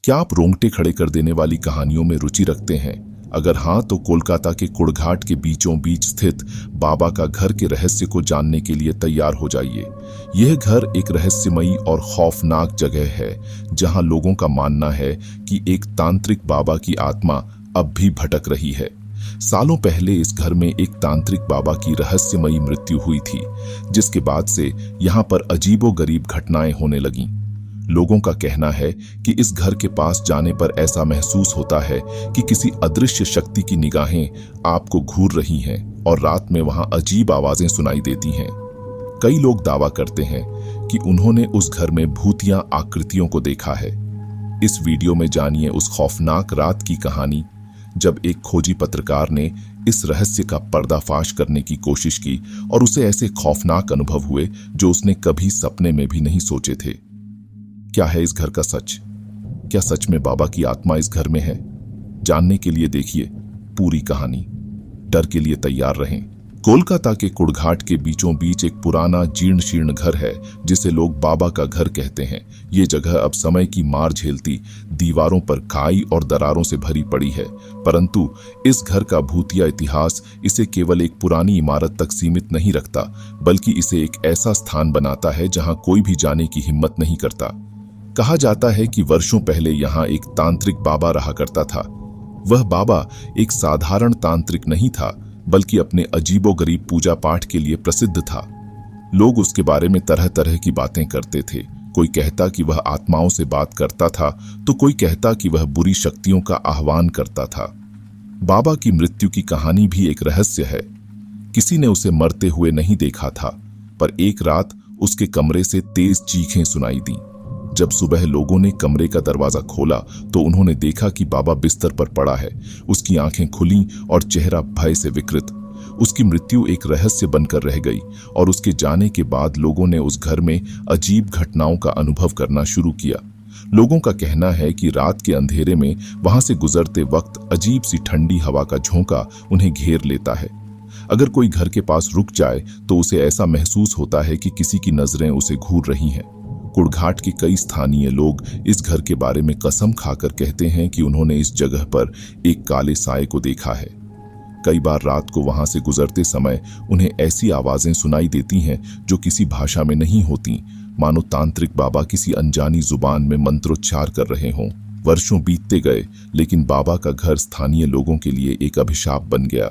क्या आप रोंगटे खड़े कर देने वाली कहानियों में रुचि रखते हैं? अगर हाँ, तो कोलकाता के कुड़घाट के बीचों बीच स्थित बाबा का घर के रहस्य को जानने के लिए तैयार हो जाइए। यह घर एक रहस्यमयी और खौफनाक जगह है, जहां लोगों का मानना है कि एक तांत्रिक बाबा की आत्मा अब भी भटक रही है। सालों पहले इस घर में एक तांत्रिक बाबा की रहस्यमयी मृत्यु हुई थी, जिसके बाद से यहाँ पर अजीबोगरीब घटनाएं होने लगीं। लोगों का कहना है कि इस घर के पास जाने पर ऐसा महसूस होता है कि किसी अदृश्य शक्ति की निगाहें आपको घूर रही हैं और रात में वहां अजीब आवाजें सुनाई देती हैं। कई लोग दावा करते हैं कि उन्होंने उस घर में भूतिया आकृतियों को देखा है। इस वीडियो में जानिए उस खौफनाक रात की कहानी, जब एक खोजी पत्रकार ने इस रहस्य का पर्दाफाश करने की कोशिश की और उसे ऐसे खौफनाक अनुभव हुए जो उसने कभी सपने में भी नहीं सोचे थे। क्या है इस घर का सच? क्या सच में बाबा की आत्मा इस घर में है? जानने के लिए देखिए पूरी कहानी। डर के लिए तैयार रहें। कोलकाता के कुड़घाट के बीचों बीच एक पुराना जीर्ण शीर्ण घर है, जिसे लोग बाबा का घर कहते हैं। ये जगह अब समय की मार झेलती दीवारों पर काई और दरारों से भरी पड़ी है, परंतु इस घर का भूतिया इतिहास इसे केवल एक पुरानी इमारत तक सीमित नहीं रखता, बल्कि इसे एक ऐसा स्थान बनाता है जहां कोई भी जाने की हिम्मत नहीं करता। कहा जाता है कि वर्षों पहले यहाँ एक तांत्रिक बाबा रहा करता था। वह बाबा एक साधारण तांत्रिक नहीं था, बल्कि अपने अजीबोगरीब पूजा पाठ के लिए प्रसिद्ध था। लोग उसके बारे में तरह तरह की बातें करते थे। कोई कहता कि वह आत्माओं से बात करता था, तो कोई कहता कि वह बुरी शक्तियों का आह्वान करता था। बाबा की मृत्यु की कहानी भी एक रहस्य है। किसी ने उसे मरते हुए नहीं देखा था, पर एक रात उसके कमरे से तेज चीखें सुनाई दी। जब सुबह लोगों ने कमरे का दरवाजा खोला तो उन्होंने देखा कि बाबा बिस्तर पर पड़ा है। उसकी आंखें खुली और चेहरा भय से विकृत। उसकी मृत्यु एक रहस्य बनकर रह गई और उसके जाने के बाद लोगों ने उस घर में अजीब घटनाओं का अनुभव करना शुरू किया। लोगों का कहना है कि रात के अंधेरे में वहां से गुजरते वक्त अजीब सी ठंडी हवा का झोंका उन्हें घेर लेता है। अगर कोई घर के पास रुक जाए तो उसे ऐसा महसूस होता है कि किसी की नजरें उसे घूर रही हैं। कुड़घाट के कई स्थानीय लोग इस घर के बारे में कसम खाकर कहते हैं कि उन्होंने इस जगह पर एक काले साए को देखा है। कई बार रात को वहां से गुजरते समय उन्हें ऐसी आवाजें सुनाई देती हैं जो किसी भाषा में नहीं होती, मानो तांत्रिक बाबा किसी अनजानी जुबान में मंत्रोच्चार कर रहे हों। वर्षों बीतते गए, लेकिन बाबा का घर स्थानीय लोगों के लिए एक अभिशाप बन गया।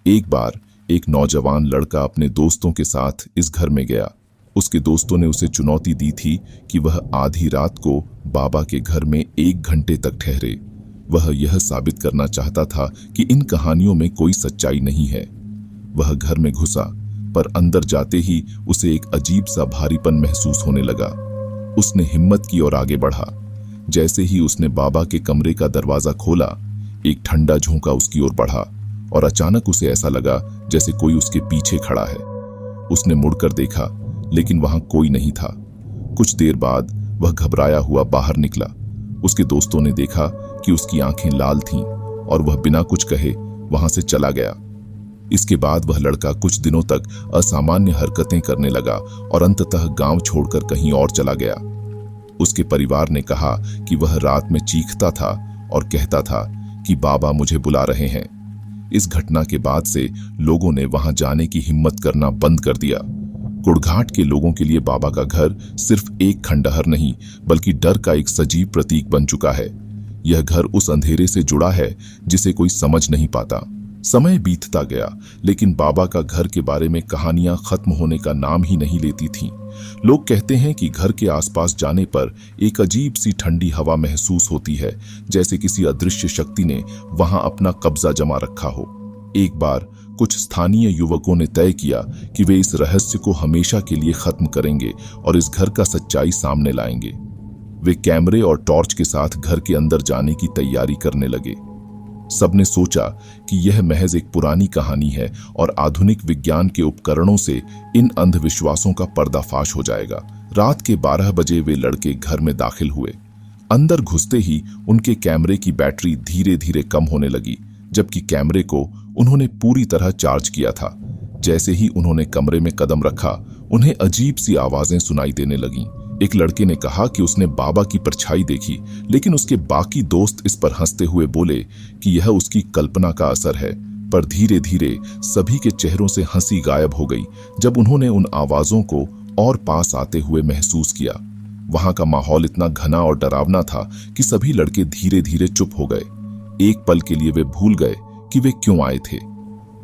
एक बार एक नौजवान लड़का अपने दोस्तों के साथ इस घर में गया। उसके दोस्तों ने उसे चुनौती दी थी कि वह आधी रात को बाबा के घर में 1 घंटे तक ठहरे। वह यह साबित करना चाहता था कि इन कहानियों में कोई सच्चाई नहीं है। वह घर में घुसा, पर अंदर जाते ही उसे एक अजीब सा भारीपन महसूस होने लगा। उसने हिम्मत की और आगे बढ़ा। जैसे ही उसने बाबा के कमरे का दरवाजा खोला, एक ठंडा झोंका उसकी ओर बढ़ा और अचानक उसे ऐसा लगा जैसे कोई उसके पीछे खड़ा है। उसने मुड़कर देखा, लेकिन वहां कोई नहीं था। कुछ देर बाद वह घबराया हुआ बाहर निकला। उसके दोस्तों ने देखा कि उसकी आंखें लाल थीं और वह बिना कुछ कहे वहां से चला गया। इसके बाद वह लड़का कुछ दिनों तक असामान्य हरकतें करने लगा और अंततः गांव छोड़कर कहीं और चला गया। उसके परिवार ने कहा कि वह रात में चीखता था और कहता था कि बाबा मुझे बुला रहे हैं। इस घटना के बाद से लोगों ने वहां जाने की हिम्मत करना बंद कर दिया। कुड़घाट के लोगों के लिए बाबा का घर सिर्फ एक खंडहर नहीं, बल्कि डर का एक सजीव प्रतीक बन चुका है। यह घर उस अंधेरे से जुड़ा है जिसे कोई समझ नहीं पाता। समय बीतता गया, लेकिन बाबा का घर के बारे में कहानियां खत्म होने का नाम ही नहीं लेती थीं। लोग कहते हैं कि घर के आसपास जाने पर एक अजीब सी ठंडी हवा महसूस होती है, जैसे किसी अदृश्य शक्ति ने वहां अपना कब्जा जमा रखा हो। एक बार कुछ स्थानीय युवकों ने तय किया कि वे इस रहस्य को हमेशा के लिए खत्म करेंगे और इस घर का सच्चाई सामने लाएंगे। वे कैमरे और टॉर्च के साथ घर के अंदर जाने की तैयारी करने लगे। सबने सोचा कि यह महज एक पुरानी कहानी है और आधुनिक विज्ञान के उपकरणों से इन अंधविश्वासों का पर्दाफाश हो जाएगा। रात के 12 बजे वे लड़के घर में दाखिल हुए। अंदर घुसते ही उनके कैमरे की बैटरी धीरे धीरे कम होने लगी, जबकि कैमरे को उन्होंने पूरी तरह चार्ज किया था। जैसे ही उन्होंने कमरे में कदम रखा, उन्हें अजीब सी आवाजें सुनाई देने लगीं। एक लड़के ने कहा कि उसने बाबा की परछाई देखी, लेकिन उसके बाकी दोस्त इस पर हंसते हुए बोले कि यह उसकी कल्पना का असर है। पर धीरे धीरे सभी के चेहरों से हंसी गायब हो गई जब उन्होंने उन आवाजों को और पास आते हुए महसूस किया। वहां का माहौल इतना घना और डरावना था कि सभी लड़के धीरे धीरे चुप हो गए। एक पल के लिए वे भूल गए कि वे क्यों आए थे।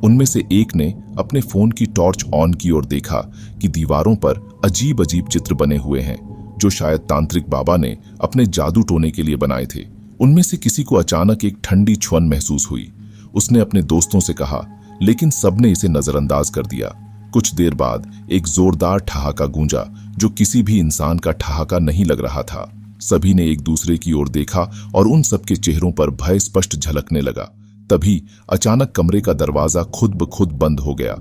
उनमें से एक ने अपने फोन की टॉर्च ऑन की और देखा कि दीवारों पर अजीब अजीब चित्र बने हुए हैं, जो शायद तांत्रिक बाबा ने अपने जादू टोने के लिए बनाए थे। उनमें से किसी को अचानक एक ठंडी छुअन महसूस हुई। उसने अपने दोस्तों से कहा, लेकिन सबने इसे नजरअंदाज कर दिया। कुछ देर बाद एक जोरदार ठहाका गूंजा, जो किसी भी इंसान का ठहाका नहीं लग रहा था। सभी ने एक दूसरे की ओर देखा और उन सबके चेहरों पर भय स्पष्ट झलकने लगा। तभी अचानक कमरे का दरवाजा खुद ब खुद बंद हो गया।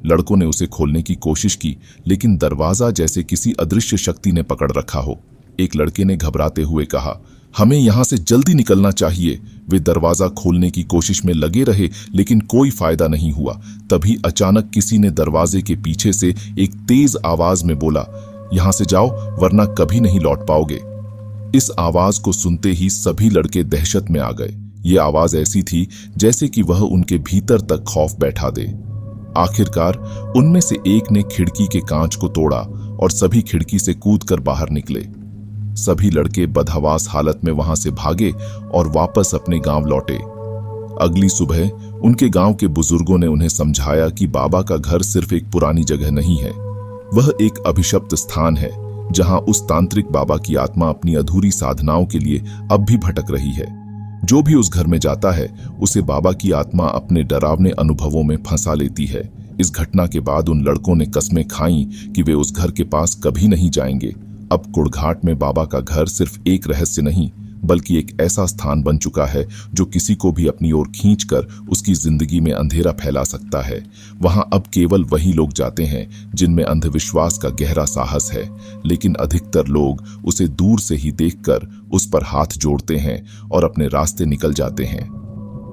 लड़कों ने उसे खोलने की कोशिश की, लेकिन दरवाजा जैसे किसी अदृश्य शक्ति ने पकड़ रखा हो। एक लड़के ने घबराते हुए कहा, हमें यहां से जल्दी निकलना चाहिए। वे दरवाजा खोलने की कोशिश में लगे रहे, लेकिन कोई फायदा नहीं हुआ। तभी अचानक किसी ने दरवाजे के पीछे से एक तेज आवाज में बोला, यहां से जाओ वरना कभी नहीं लौट पाओगे। इस आवाज को सुनते ही सभी लड़के दहशत में आ गए। ये आवाज ऐसी थी जैसे कि वह उनके भीतर तक खौफ बैठा दे। आखिरकार उनमें से एक ने खिड़की के कांच को तोड़ा और सभी खिड़की से कूदकर बाहर निकले। सभी लड़के बदहवास हालत में वहां से भागे और वापस अपने गांव लौटे। अगली सुबह उनके गांव के बुजुर्गों ने उन्हें समझाया कि बाबा का घर सिर्फ एक पुरानी जगह नहीं है, वह एक अभिशप्त स्थान है जहां उस तांत्रिक बाबा की आत्मा अपनी अधूरी साधनाओं के लिए अब भी भटक रही है। जो भी उस घर में जाता है उसे बाबा की आत्मा अपने डरावने अनुभवों में फंसा लेती है। इस घटना के बाद उन लड़कों ने कस्में खाईं कि वे उस घर के पास कभी नहीं जाएंगे। अब कुड़घाट में बाबा का घर सिर्फ एक रहस्य नहीं, बल्कि एक ऐसा स्थान बन चुका है जो किसी को भी अपनी ओर खींचकर उसकी जिंदगी में अंधेरा फैला सकता है। वहां अब केवल वही लोग जाते हैं जिनमें अंधविश्वास का गहरा साहस है, लेकिन अधिकतर लोग उसे दूर से ही देखकर उस पर हाथ जोड़ते हैं और अपने रास्ते निकल जाते हैं।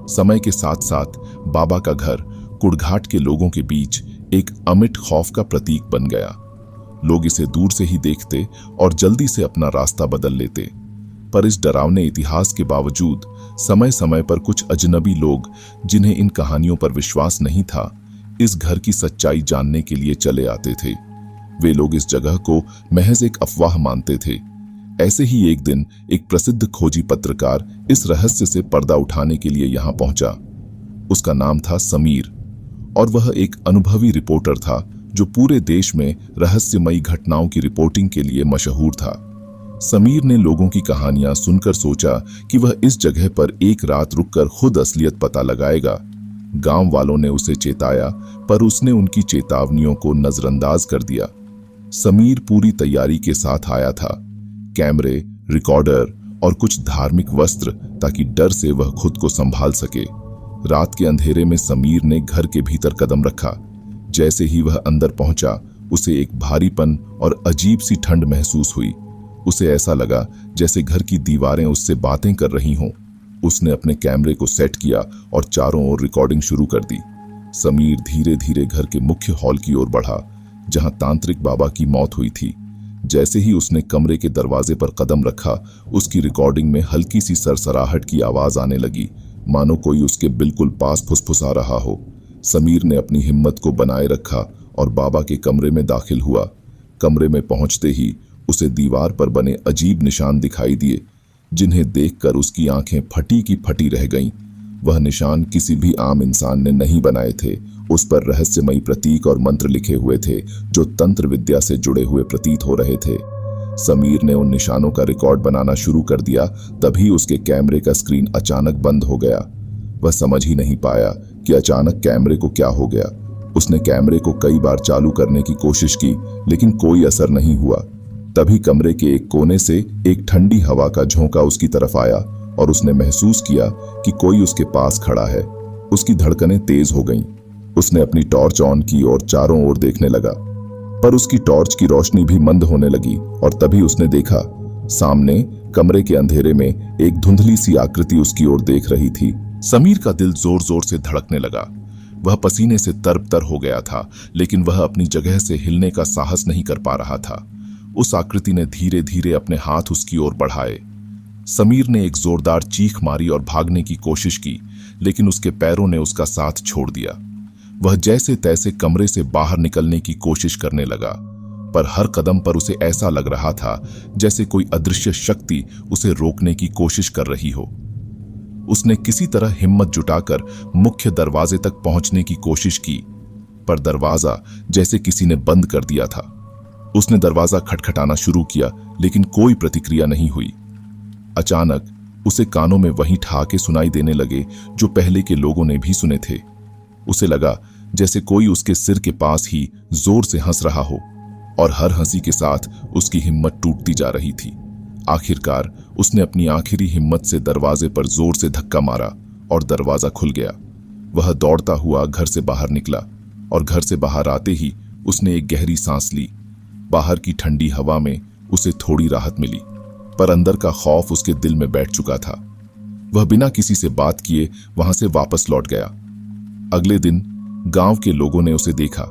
समय के साथ साथ बाबा का घर कुड़घाट के लोगों के बीच एक अमिट खौफ का प्रतीक बन गया। लोग इसे दूर से ही देखते और जल्दी से अपना रास्ता बदल लेते। पर इस डरावने इतिहास के बावजूद समय समय पर कुछ अजनबी लोग, जिन्हें इन कहानियों पर विश्वास नहीं था, इस घर की सच्चाई जानने के लिए चले आते थे। वे लोग इस जगह को महज एक अफवाह मानते थे। ऐसे ही एक दिन एक प्रसिद्ध खोजी पत्रकार इस रहस्य से पर्दा उठाने के लिए यहां पहुंचा। उसका नाम था समीर और वह एक अनुभवी रिपोर्टर था जो पूरे देश में रहस्यमयी घटनाओं की रिपोर्टिंग के लिए मशहूर था। समीर ने लोगों की कहानियां सुनकर सोचा कि वह इस जगह पर एक रात रुककर खुद असलियत पता लगाएगा। गांव वालों ने उसे चेताया, पर उसने उनकी चेतावनियों को नजरअंदाज कर दिया। समीर पूरी तैयारी के साथ आया था, कैमरे, रिकॉर्डर और कुछ धार्मिक वस्त्र, ताकि डर से वह खुद को संभाल सके। रात के अंधेरे में समीर ने घर के भीतर कदम रखा। जैसे ही वह अंदर पहुंचा, उसे एक भारीपन और अजीब सी ठंड महसूस हुई। उसे ऐसा लगा जैसे घर की दीवारें उससे बातें कर रही हों। उसने अपने कैमरे को सेट किया और चारों ओर रिकॉर्डिंग शुरू कर दी। समीर धीरे धीरे घर के मुख्य हॉल की ओर बढ़ा, जहां तांत्रिक बाबा की मौत हुई थी। जैसे ही उसने कमरे के दरवाजे पर कदम रखा, उसकी रिकॉर्डिंग में हल्की सी सरसराहट की आवाज आने लगी, मानो कोई उसके बिल्कुल पास फुसफुसा रहा हो। समीर ने अपनी हिम्मत को बनाए रखा और बाबा के कमरे में दाखिल हुआ। कमरे में पहुंचते ही उसे दीवार पर बने अजीब निशान दिखाई दिए, जिन्हें देखकर उसकी आंखें फटी की फटी रह गईं। वह निशान किसी भी आम इंसान ने नहीं बनाए थे। उस पर रहस्यमयी प्रतीक और मंत्र लिखे हुए थे, जो तंत्र विद्या से जुड़े हुए प्रतीत हो रहे थे। समीर ने उन निशानों का रिकॉर्ड बनाना शुरू कर दिया। तभी उसके कैमरे का स्क्रीन अचानक बंद हो गया। वह समझ ही नहीं पाया कि अचानक कैमरे को क्या हो गया। उसने कैमरे को कई बार चालू करने की कोशिश की, लेकिन कोई असर नहीं हुआ। तभी कमरे के एक कोने से एक ठंडी हवा का झोंका उसकी तरफ आया और उसने महसूस किया कि कोई उसके पास खड़ा है। उसकी धड़कनें तेज हो गईं। उसने अपनी टॉर्च ऑन की और चारों ओर देखने लगा, पर उसकी टॉर्च की रोशनी भी मंद होने लगी और तभी उसने देखा, सामने कमरे के अंधेरे में एक धुंधली सी आकृति उसकी ओर देख रही थी। समीर का दिल जोर जोर से धड़कने लगा। वह पसीने से तरबतर हो गया था, लेकिन वह अपनी जगह से हिलने का साहस नहीं कर पा रहा था। उस आकृति ने धीरे धीरे अपने हाथ उसकी ओर बढ़ाए। समीर ने एक जोरदार चीख मारी और भागने की कोशिश की, लेकिन उसके पैरों ने उसका साथ छोड़ दिया। वह जैसे तैसे कमरे से बाहर निकलने की कोशिश करने लगा, पर हर कदम पर उसे ऐसा लग रहा था जैसे कोई अदृश्य शक्ति उसे रोकने की कोशिश कर रही हो। उसने किसी तरह हिम्मत जुटाकर मुख्य दरवाजे तक पहुंचने की कोशिश की, पर दरवाजा जैसे किसी ने बंद कर दिया था। उसने दरवाजा खटखटाना शुरू किया, लेकिन कोई प्रतिक्रिया नहीं हुई। अचानक उसे कानों में वही ठहाके सुनाई देने लगे जो पहले के लोगों ने भी सुने थे। उसे लगा जैसे कोई उसके सिर के पास ही जोर से हंस रहा हो, और हर हंसी के साथ उसकी हिम्मत टूटती जा रही थी। आखिरकार उसने अपनी आखिरी हिम्मत से दरवाजे पर जोर से धक्का मारा और दरवाजा खुल गया। वह दौड़ता हुआ घर से बाहर निकला, और घर से बाहर आते ही उसने एक गहरी सांस ली। बाहर की ठंडी हवा में उसे थोड़ी राहत मिली, पर अंदर का खौफ उसके दिल में बैठ चुका था। वह बिना किसी से बात किए वहां से वापस लौट गया। अगले दिन गांव के लोगों ने उसे देखा।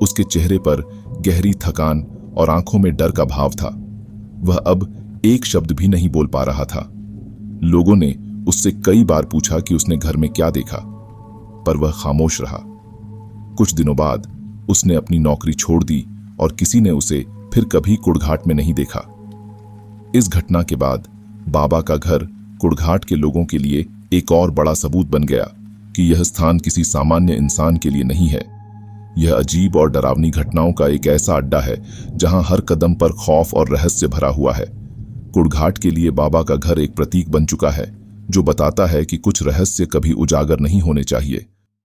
उसके चेहरे पर गहरी थकान और आंखों में डर का भाव था। वह अब एक शब्द भी नहीं बोल पा रहा था। लोगों ने उससे कई बार पूछा कि उसने घर में क्या देखा, पर वह खामोश रहा। कुछ दिनों बाद उसने अपनी नौकरी छोड़ दी और किसी ने उसे फिर कभी कुड़घाट में नहीं देखा। इस घटना के बाद बाबा का घर कुड़घाट के लोगों के लिए एक और बड़ा सबूत बन गया कि यह स्थान किसी सामान्य इंसान के लिए नहीं है। यह अजीब और डरावनी घटनाओं का एक ऐसा अड्डा है जहां हर कदम पर खौफ और रहस्य भरा हुआ है। कुड़घाट के लिए बाबा का घर एक प्रतीक बन चुका है, जो बताता है कि कुछ रहस्य कभी उजागर नहीं होने चाहिए।